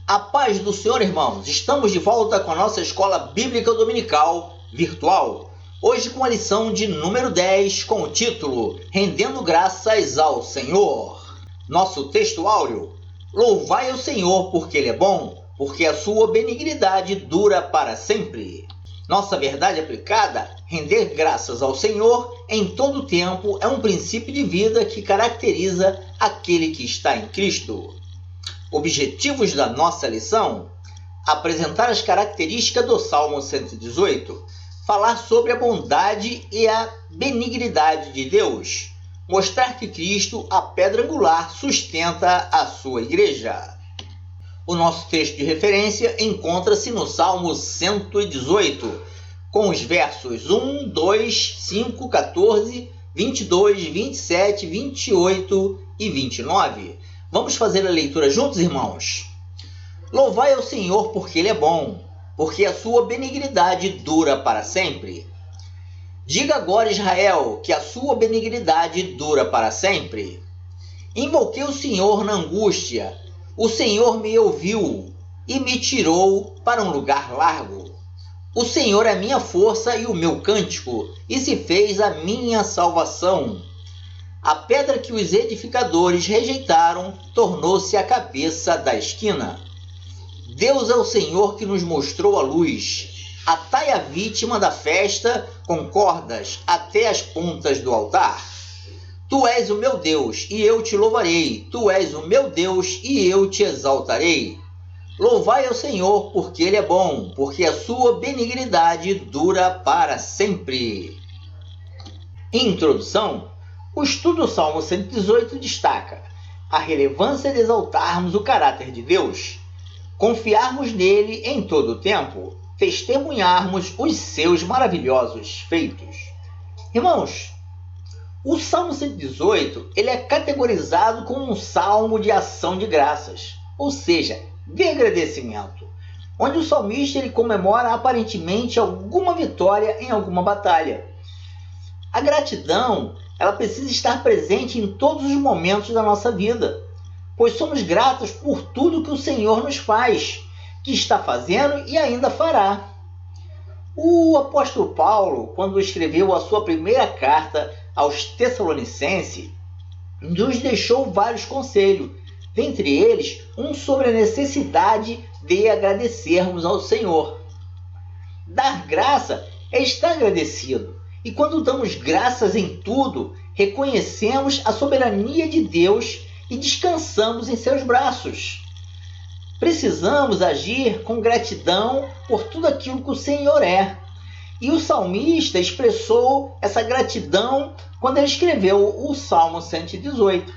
A paz do Senhor, irmãos. Estamos de volta com a nossa escola bíblica dominical virtual. Hoje com a lição de número 10, com o título Rendendo Graças ao Senhor. Nosso texto áureo: Louvai ao Senhor porque Ele é bom, porque a sua benignidade dura para sempre. Nossa verdade aplicada: render graças ao Senhor em todo tempo é um princípio de vida que caracteriza aquele que está em Cristo. Objetivos da nossa lição: apresentar as características do Salmo 118, falar sobre a bondade e a benignidade de Deus, mostrar que Cristo, a pedra angular, sustenta a sua igreja. O nosso texto de referência encontra-se no Salmo 118, com os versos 1, 2, 5, 14, 22, 27, 28 e 29. Vamos fazer a leitura juntos, irmãos? Louvai ao Senhor porque Ele é bom, porque a sua benignidade dura para sempre. Diga agora, Israel, que a sua benignidade dura para sempre. Invoquei o Senhor na angústia. O Senhor me ouviu e me tirou para um lugar largo. O Senhor é minha força e o meu cântico, e se fez a minha salvação. A pedra que os edificadores rejeitaram tornou-se a cabeça da esquina. Deus é o Senhor que nos mostrou a luz. Atai a vítima da festa com cordas até as pontas do altar. Tu és o meu Deus, e eu te louvarei. Tu és o meu Deus, e eu te exaltarei. Louvai ao Senhor, porque Ele é bom, porque a sua benignidade dura para sempre. Introdução. O estudo do Salmo 118 destaca a relevância de exaltarmos o caráter de Deus, confiarmos nele em todo o tempo, testemunharmos os seus maravilhosos feitos. Irmãos, o Salmo 118 ele é categorizado como um salmo de ação de graças, ou seja, de agradecimento, onde o salmista ele comemora aparentemente alguma vitória em alguma batalha. A gratidão ela precisa estar presente em todos os momentos da nossa vida, pois somos gratos por tudo que o Senhor nos faz, que está fazendo e ainda fará. O apóstolo Paulo, quando escreveu a sua primeira carta aos Tessalonicenses, nos deixou vários conselhos, dentre eles um sobre a necessidade de agradecermos ao Senhor. Dar graça é estar agradecido. E quando damos graças em tudo, reconhecemos a soberania de Deus e descansamos em seus braços. Precisamos agir com gratidão por tudo aquilo que o Senhor é. E o salmista expressou essa gratidão quando ele escreveu o Salmo 118.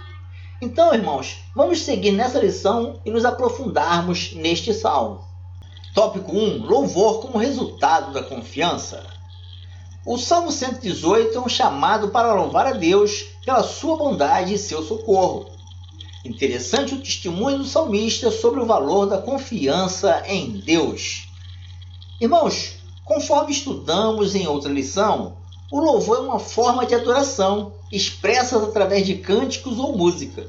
Então, irmãos, vamos seguir nessa lição e nos aprofundarmos neste salmo. Tópico 1. Louvor como resultado da confiança. O Salmo 118 é um chamado para louvar a Deus pela sua bondade e seu socorro. Interessante o testemunho do salmista sobre o valor da confiança em Deus. Irmãos, conforme estudamos em outra lição, o louvor é uma forma de adoração, expressa através de cânticos ou música.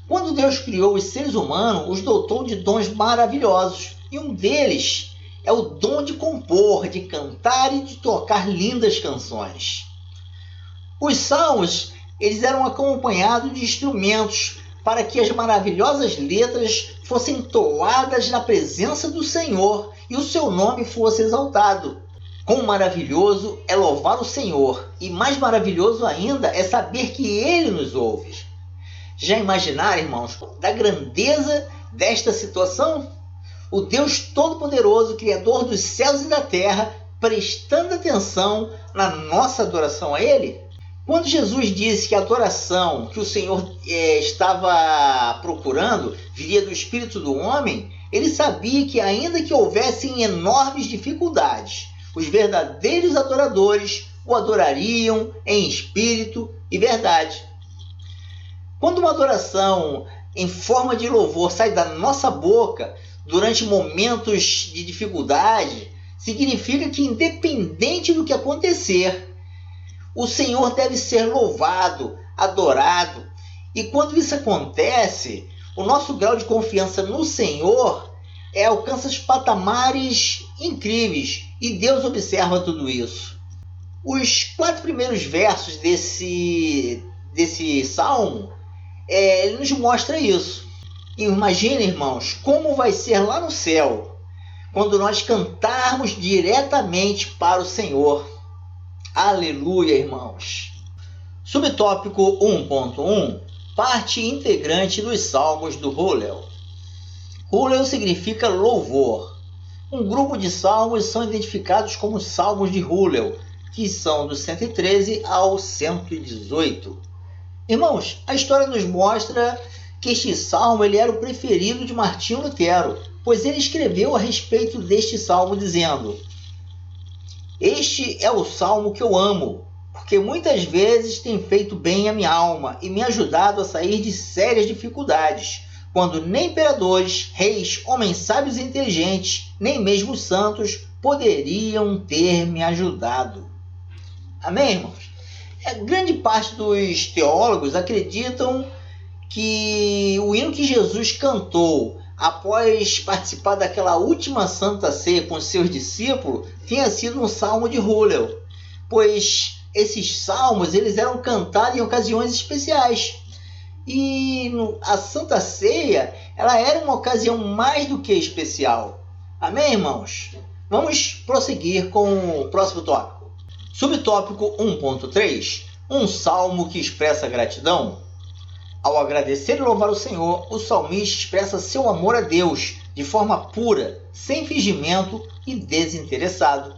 Quando Deus criou os seres humanos, os dotou de dons maravilhosos, e um deles é o dom de compor, de cantar e de tocar lindas canções. Os salmos eles eram acompanhados de instrumentos para que as maravilhosas letras fossem entoadas na presença do Senhor e o seu nome fosse exaltado. Quão maravilhoso é louvar o Senhor, e mais maravilhoso ainda é saber que Ele nos ouve. Já imaginaram, irmãos, da grandeza desta situação? O Deus Todo-Poderoso, Criador dos céus e da terra, prestando atenção na nossa adoração a Ele? Quando Jesus disse que a adoração que o Senhor estava procurando viria do espírito do homem, Ele sabia que ainda que houvessem enormes dificuldades, os verdadeiros adoradores o adorariam em espírito e verdade. Quando uma adoração em forma de louvor sai da nossa boca durante momentos de dificuldade, significa que independente do que acontecer, o Senhor deve ser louvado, adorado. E quando isso acontece, o nosso grau de confiança no Senhor alcança patamares incríveis, e Deus observa tudo isso. Os 4 primeiros versos desse salmo, ele nos mostra isso. Imagina, irmãos, como vai ser lá no céu, quando nós cantarmos diretamente para o Senhor. Aleluia, irmãos! Subtópico 1.1, parte integrante dos salmos do Hallel. Hallel significa louvor. Um grupo de salmos são identificados como salmos de Hallel, que são do 113 ao 118. Irmãos, a história nos mostra que este salmo era o preferido de Martinho Lutero, pois ele escreveu a respeito deste salmo dizendo: "Este é o salmo que eu amo, porque muitas vezes tem feito bem à minha alma e me ajudado a sair de sérias dificuldades, quando nem imperadores, reis, homens sábios e inteligentes, nem mesmo os santos poderiam ter me ajudado." Amém, irmãos? Grande parte dos teólogos acreditam que o hino que Jesus cantou após participar daquela última Santa Ceia com seus discípulos tinha sido um salmo de Hallel, pois esses salmos eles eram cantados em ocasiões especiais. E a Santa Ceia ela era uma ocasião mais do que especial. Amém, irmãos? Vamos prosseguir com o próximo tópico. Subtópico 1.3, um salmo que expressa gratidão. Ao agradecer e louvar o Senhor, o salmista expressa seu amor a Deus de forma pura, sem fingimento e desinteressado.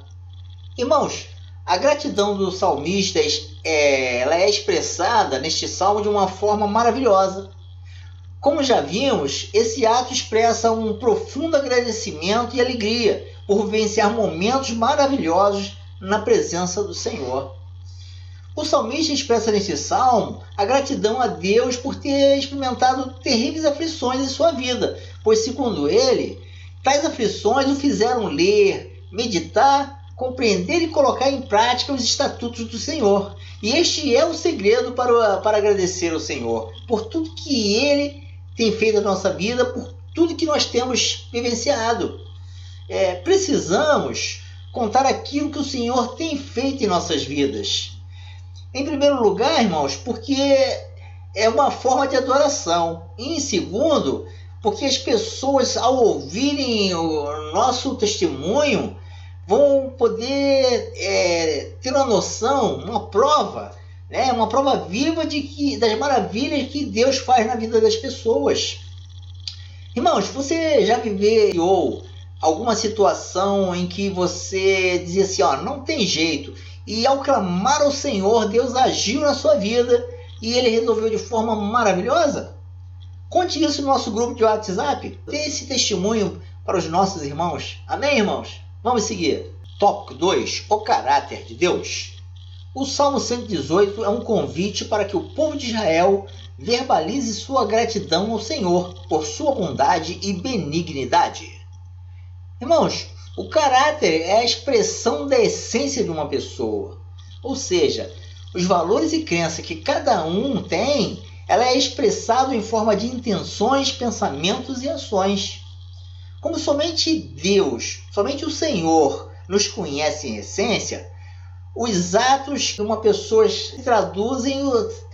Irmãos, a gratidão do salmista ela é expressada neste salmo de uma forma maravilhosa. Como já vimos, esse ato expressa um profundo agradecimento e alegria por vivenciar momentos maravilhosos na presença do Senhor. O salmista expressa neste salmo a gratidão a Deus por ter experimentado terríveis aflições em sua vida, pois, segundo ele, tais aflições o fizeram ler, meditar, compreender e colocar em prática os estatutos do Senhor. E este é o segredo para agradecer ao Senhor por tudo que Ele tem feito na nossa vida, por tudo que nós temos vivenciado. Precisamos contar aquilo que o Senhor tem feito em nossas vidas. Em primeiro lugar, irmãos, porque é uma forma de adoração. E em segundo, porque as pessoas, ao ouvirem o nosso testemunho, vão poder ter uma noção, uma prova viva das maravilhas que Deus faz na vida das pessoas. Irmãos, você já vivenciou alguma situação em que você dizia assim, não tem jeito, e ao clamar ao Senhor, Deus agiu na sua vida e Ele resolveu de forma maravilhosa? Conte isso no nosso grupo de WhatsApp. Dê esse testemunho para os nossos irmãos. Amém, irmãos? Vamos seguir. Tópico 2. O caráter de Deus. O Salmo 118 é um convite para que o povo de Israel verbalize sua gratidão ao Senhor por sua bondade e benignidade. Irmãos, o caráter é a expressão da essência de uma pessoa. Ou seja, os valores e crenças que cada um tem, ela é expressado em forma de intenções, pensamentos e ações. Como somente Deus, somente o Senhor nos conhece em essência, os atos de uma pessoa traduzem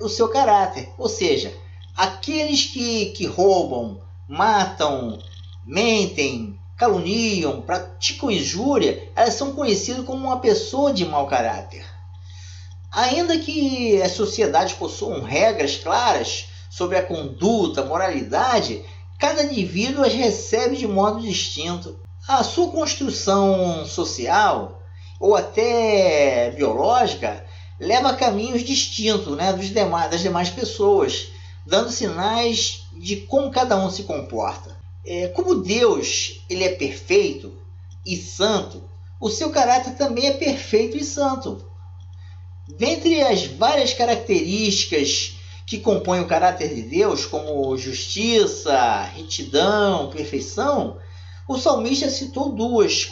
o seu caráter. Ou seja, aqueles que roubam, matam, mentem, caluniam, praticam injúria, elas são conhecidas como uma pessoa de mau caráter. Ainda que as sociedades possuam regras claras sobre a conduta, a moralidade, cada indivíduo as recebe de modo distinto. A sua construção social ou até biológica leva a caminhos distintos, das demais pessoas, dando sinais de como cada um se comporta. Como Deus ele é perfeito e santo, o seu caráter também é perfeito e santo. Dentre as várias características que compõem o caráter de Deus, como justiça, retidão, perfeição, o salmista citou duas,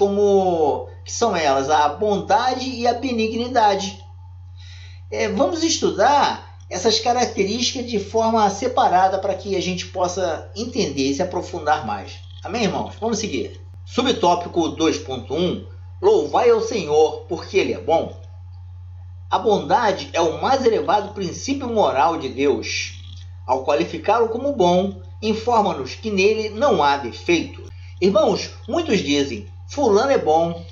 que são elas, a bondade e a benignidade. Vamos estudar essas características de forma separada para que a gente possa entender e se aprofundar mais. Amém, irmãos? Vamos seguir. Subtópico 2.1: Louvai ao Senhor, porque Ele é bom. A bondade é o mais elevado princípio moral de Deus. Ao qualificá-lo como bom, informa-nos que nele não há defeito. Irmãos, muitos dizem, fulano é bom,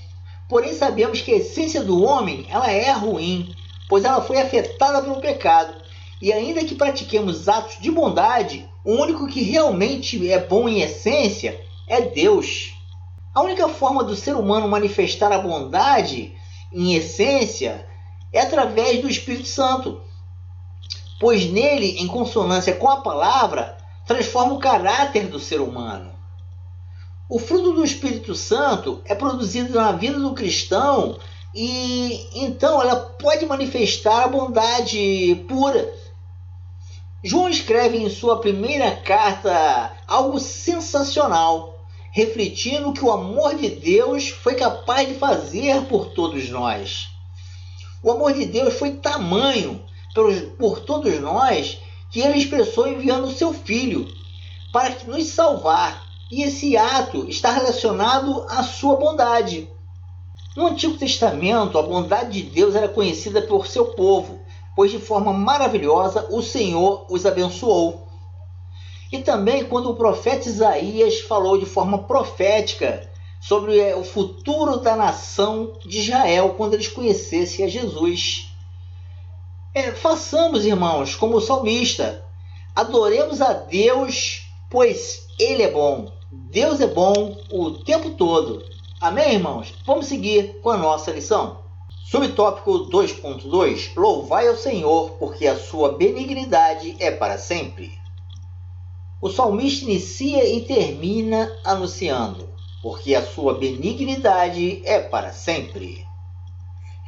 porém sabemos que a essência do homem ela é ruim, pois ela foi afetada pelo pecado. E ainda que pratiquemos atos de bondade, o único que realmente é bom em essência é Deus. A única forma do ser humano manifestar a bondade em essência é através do Espírito Santo, pois nele, em consonância com a palavra, transforma o caráter do ser humano. O fruto do Espírito Santo é produzido na vida do cristão e então ela pode manifestar a bondade pura. João escreve em sua primeira carta algo sensacional, refletindo que o amor de Deus foi capaz de fazer por todos nós. O amor de Deus foi tamanho por todos nós que Ele expressou enviando o seu Filho para nos salvar. E esse ato está relacionado à sua bondade. No Antigo Testamento, a bondade de Deus era conhecida por seu povo, pois de forma maravilhosa o Senhor os abençoou. E também quando o profeta Isaías falou de forma profética sobre o futuro da nação de Israel quando eles conhecessem a Jesus. Façamos, irmãos, como o salmista, adoremos a Deus, pois Ele é bom. Deus é bom o tempo todo. Amém, irmãos? Vamos seguir com a nossa lição. Subtópico 2.2: Louvai ao Senhor, porque a sua benignidade é para sempre. O salmista inicia e termina anunciando, porque a sua benignidade é para sempre.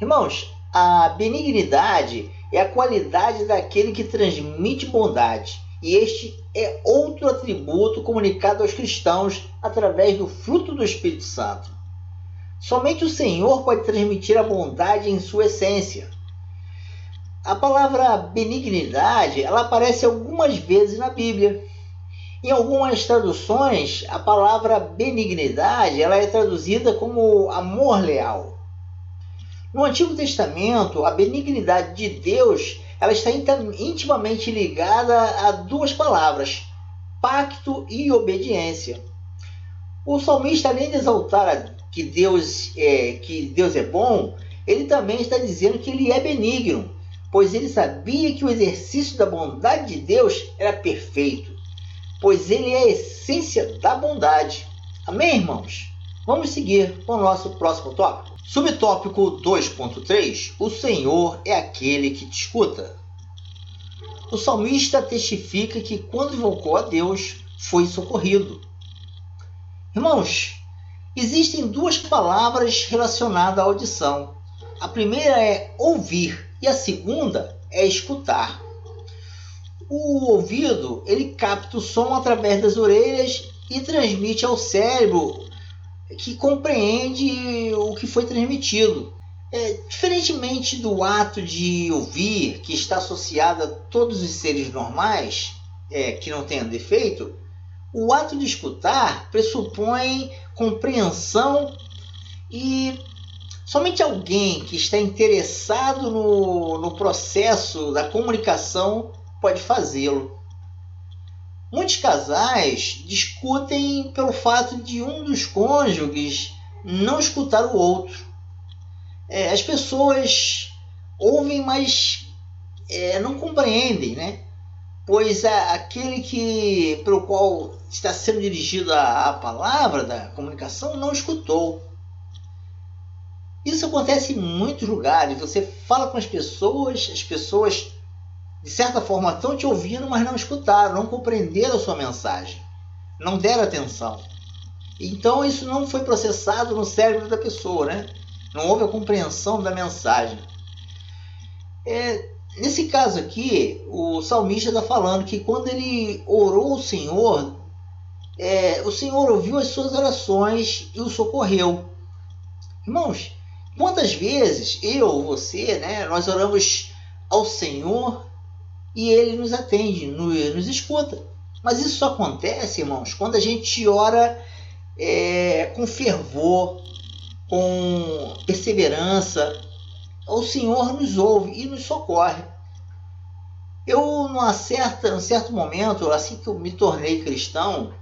Irmãos, a benignidade é a qualidade daquele que transmite bondade, e este é outro atributo comunicado aos cristãos através do fruto do Espírito Santo. Somente o Senhor pode transmitir a bondade em sua essência. A palavra benignidade, ela aparece algumas vezes na Bíblia. Em algumas traduções, a palavra benignidade ela é traduzida como amor leal. No Antigo Testamento, a benignidade de Deus ela está intimamente ligada a duas palavras, pacto e obediência. O salmista, além de exaltar que Deus é bom, ele também está dizendo que ele é benigno, pois ele sabia que o exercício da bondade de Deus era perfeito, pois ele é a essência da bondade. Amém, irmãos? Vamos seguir com o nosso próximo tópico. Subtópico 2.3: O Senhor é aquele que te escuta. O salmista testifica que quando invocou a Deus, foi socorrido. Irmãos, existem duas palavras relacionadas à audição. A primeira é ouvir e a segunda é escutar. O ouvido, ele capta o som através das orelhas e transmite ao cérebro que compreende o que foi transmitido. Diferentemente do ato de ouvir, que está associado a todos os seres normais, que não tenham defeito, o ato de escutar pressupõe compreensão e somente alguém que está interessado no processo da comunicação pode fazê-lo. Muitos casais discutem pelo fato de um dos cônjuges não escutar o outro. As pessoas ouvem, mas não compreendem, né? Pois aquele pelo qual está sendo dirigida a palavra da comunicação não escutou. Isso acontece em muitos lugares. Você fala com as pessoas de certa forma estão te ouvindo, mas não escutaram, não compreenderam a sua mensagem, não deram atenção. Então isso não foi processado no cérebro da pessoa, né? Não houve a compreensão da mensagem. Nesse caso aqui, o salmista está falando que quando ele orou ao Senhor, o Senhor ouviu as suas orações e o socorreu. Irmãos, quantas vezes eu, você, né, nós oramos ao Senhor e Ele nos atende, nos escuta. Mas isso só acontece, irmãos, quando a gente ora com fervor, com perseverança. O Senhor nos ouve e nos socorre. Eu, num certo momento, assim que eu me tornei cristão,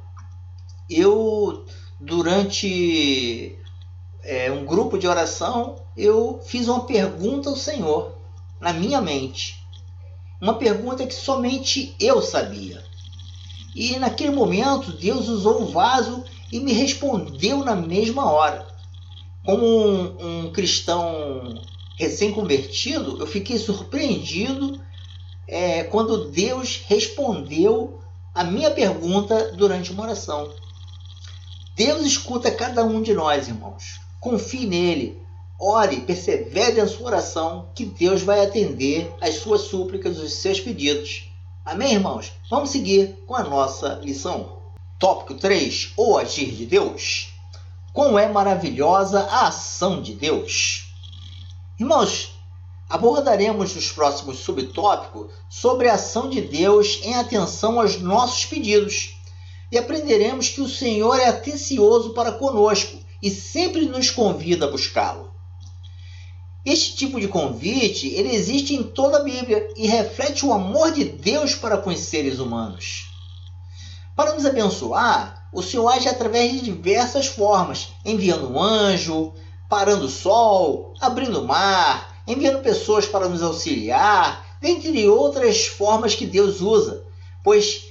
durante um grupo de oração, eu fiz uma pergunta ao Senhor, na minha mente. Uma pergunta que somente eu sabia. E naquele momento, Deus usou um vaso e me respondeu na mesma hora. Como um cristão recém-convertido, eu fiquei surpreendido quando Deus respondeu a minha pergunta durante uma oração. Deus escuta cada um de nós, irmãos. Confie nele, ore, persevere na sua oração, que Deus vai atender as suas súplicas, os seus pedidos. Amém, irmãos? Vamos seguir com a nossa lição. Tópico 3, o agir de Deus. Como é maravilhosa a ação de Deus. Irmãos, abordaremos nos próximos subtópicos sobre a ação de Deus em atenção aos nossos pedidos. E aprenderemos que o Senhor é atencioso para conosco e sempre nos convida a buscá-lo. Este tipo de convite, ele existe em toda a Bíblia e reflete o amor de Deus para com os seres humanos. Para nos abençoar, o Senhor age através de diversas formas, enviando um anjo, parando o sol, abrindo o mar, enviando pessoas para nos auxiliar, dentre outras formas que Deus usa, pois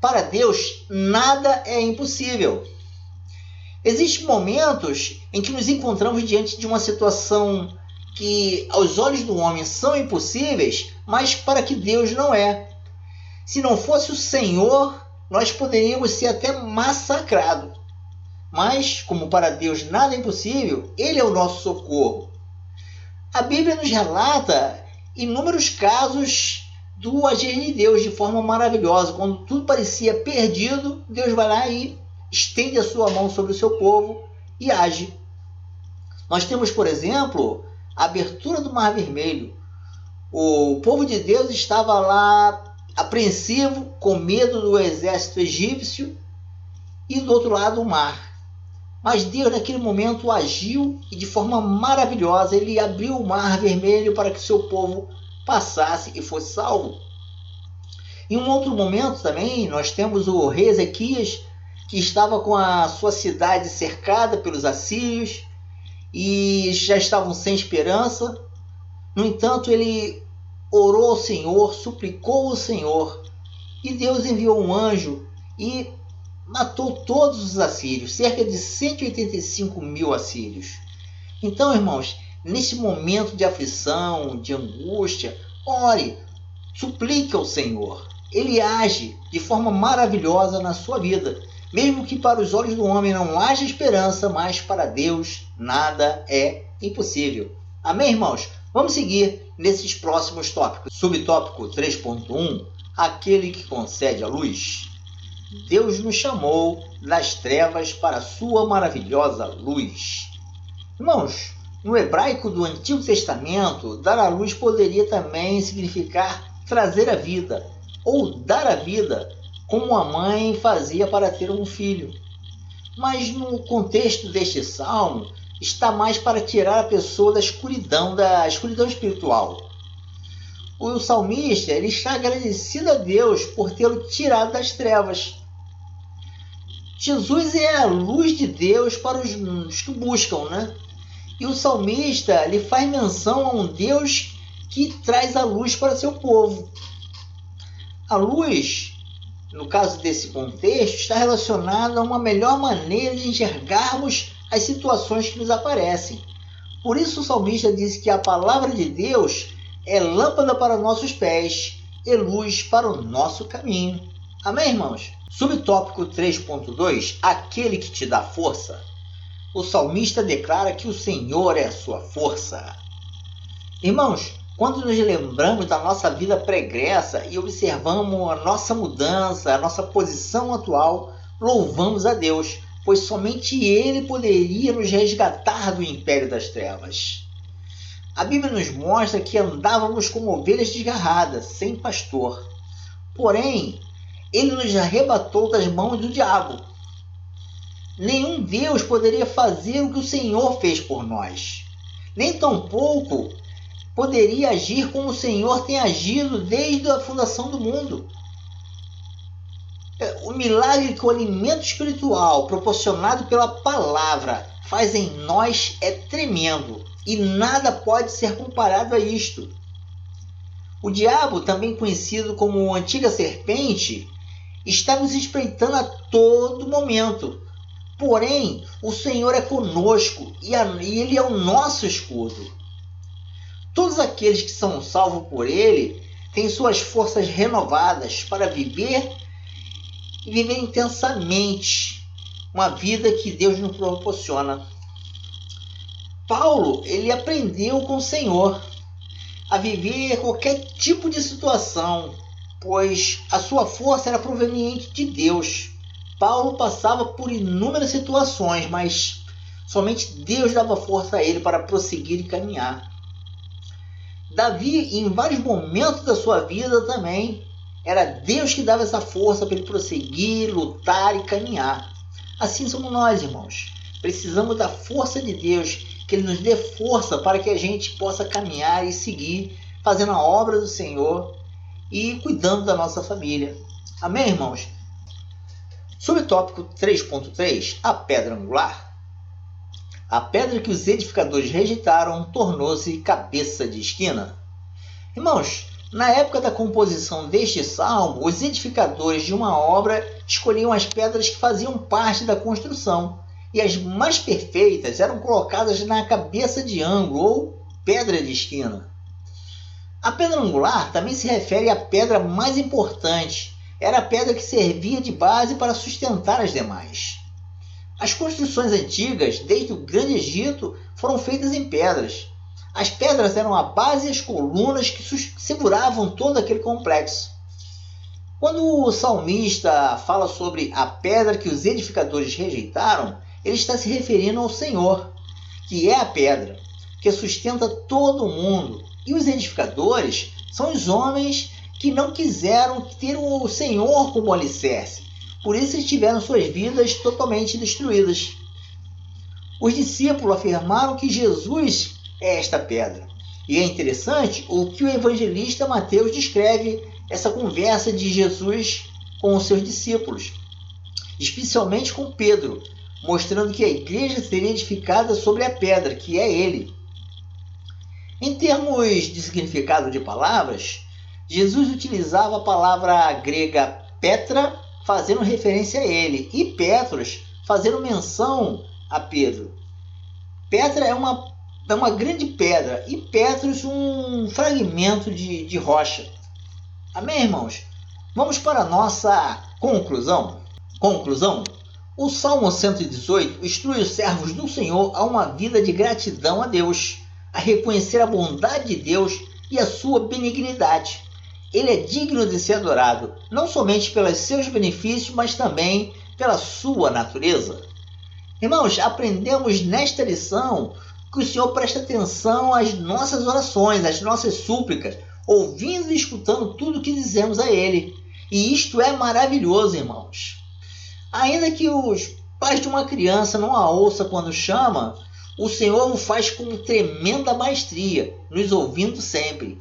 para Deus nada é impossível. Existem momentos em que nos encontramos diante de uma situação que aos olhos do homem são impossíveis, mas para que Deus não é. Se não fosse o Senhor, nós poderíamos ser até massacrados. Mas, como para Deus nada é impossível, Ele é o nosso socorro. A Bíblia nos relata inúmeros casos do agir de Deus de forma maravilhosa. Quando tudo parecia perdido, Deus vai lá e estende a sua mão sobre o seu povo e age. Nós temos, por exemplo, a abertura do Mar Vermelho. O povo de Deus estava lá apreensivo, com medo do exército egípcio, e do outro lado o mar. Mas Deus naquele momento agiu e de forma maravilhosa Ele abriu o Mar Vermelho para que seu povo passasse e fosse salvo. Em um outro momento também nós temos o rei Ezequias, que estava com a sua cidade cercada pelos assírios e já estavam sem esperança. No entanto, ele orou ao Senhor, suplicou ao Senhor, e Deus enviou um anjo e matou todos os assírios, cerca de 185 mil assírios. Então, irmãos, nesse momento de aflição, de angústia, ore, suplique ao Senhor. Ele age de forma maravilhosa na sua vida. Mesmo que para os olhos do homem não haja esperança, mas para Deus nada é impossível. Amém, irmãos? Vamos seguir nesses próximos tópicos. Subtópico 3.1, aquele que concede a luz. Deus nos chamou das trevas para a sua maravilhosa luz. Irmãos, no hebraico do Antigo Testamento, dar a luz poderia também significar trazer a vida, ou dar a vida, como a mãe fazia para ter um filho. Mas no contexto deste salmo, está mais para tirar a pessoa da escuridão espiritual. O salmista ele está agradecido a Deus por tê-lo tirado das trevas. Jesus é a luz de Deus para os que buscam, né? E o salmista ele faz menção a um Deus que traz a luz para seu povo. A luz, no caso desse contexto, está relacionada a uma melhor maneira de enxergarmos as situações que nos aparecem. Por isso o salmista diz que a palavra de Deus é lâmpada para nossos pés e luz para o nosso caminho. Amém, irmãos? Subtópico 3.2, aquele que te dá força. O salmista declara que o Senhor é a sua força. Irmãos, quando nos lembramos da nossa vida pregressa e observamos a nossa mudança, a nossa posição atual, louvamos a Deus, pois somente Ele poderia nos resgatar do império das trevas. A Bíblia nos mostra que andávamos como ovelhas desgarradas, sem pastor. Porém, ele nos arrebatou das mãos do diabo. Nenhum Deus poderia fazer o que o Senhor fez por nós. Nem tampouco poderia agir como o Senhor tem agido desde a fundação do mundo. O milagre que o alimento espiritual proporcionado pela palavra faz em nós é tremendo e nada pode ser comparado a isto. O diabo, também conhecido como antiga serpente, está nos espreitando a todo momento. Porém, o Senhor é conosco e Ele é o nosso escudo. Todos aqueles que são salvos por Ele têm suas forças renovadas para viver e viver intensamente uma vida que Deus nos proporciona. Paulo, ele aprendeu com o Senhor a viver qualquer tipo de situação, pois a sua força era proveniente de Deus. Paulo passava por inúmeras situações, mas somente Deus dava força a ele para prosseguir e caminhar. Davi, em vários momentos da sua vida também, era Deus que dava essa força para ele prosseguir, lutar e caminhar. Assim somos nós, irmãos. Precisamos da força de Deus, que Ele nos dê força para que a gente possa caminhar e seguir, fazendo a obra do Senhor e cuidando da nossa família. Amém, irmãos? Sobre o tópico 3.3, a pedra angular. A pedra que os edificadores rejeitaram tornou-se cabeça de esquina. Irmãos, na época da composição deste salmo, os edificadores de uma obra escolhiam as pedras que faziam parte da construção, e as mais perfeitas eram colocadas na cabeça de ângulo ou pedra de esquina. A pedra angular também se refere à pedra mais importante. Era a pedra que servia de base para sustentar as demais. As construções antigas, desde o Grande Egito, foram feitas em pedras. As pedras eram a base e as colunas que seguravam todo aquele complexo. Quando o salmista fala sobre a pedra que os edificadores rejeitaram, ele está se referindo ao Senhor, que é a pedra, que sustenta todo o mundo. E os edificadores são os homens que não quiseram ter o Senhor como alicerce. Por isso eles tiveram suas vidas totalmente destruídas. Os discípulos afirmaram que Jesus é esta pedra. E é interessante o que o evangelista Mateus descreve essa conversa de Jesus com os seus discípulos, especialmente com Pedro, mostrando que a igreja seria edificada sobre a pedra, que é ele. Em termos de significado de palavras, Jesus utilizava a palavra grega Petra, fazendo referência a ele, e Petros, fazendo menção a Pedro. Petra é uma grande pedra, e Petros um fragmento de rocha. Amém, irmãos? Vamos para a nossa conclusão. O Salmo 118 instrui os servos do Senhor a uma vida de gratidão a Deus, a reconhecer a bondade de Deus e a sua benignidade. Ele é digno de ser adorado, não somente pelos seus benefícios, mas também pela sua natureza. Irmãos, aprendemos nesta lição que o Senhor presta atenção às nossas orações, às nossas súplicas, ouvindo e escutando tudo o que dizemos a Ele. E isto é maravilhoso, irmãos. Ainda que os pais de uma criança não a ouça quando chama, o Senhor o faz com tremenda maestria, nos ouvindo sempre.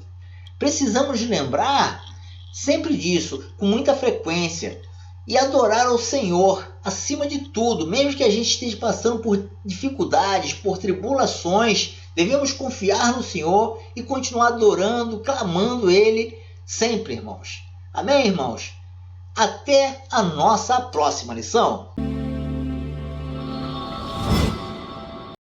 Precisamos lembrar sempre disso, com muita frequência, e adorar ao Senhor acima de tudo, mesmo que a gente esteja passando por dificuldades, por tribulações, devemos confiar no Senhor e continuar adorando, clamando Ele sempre, irmãos. Amém, irmãos? Até a nossa próxima lição.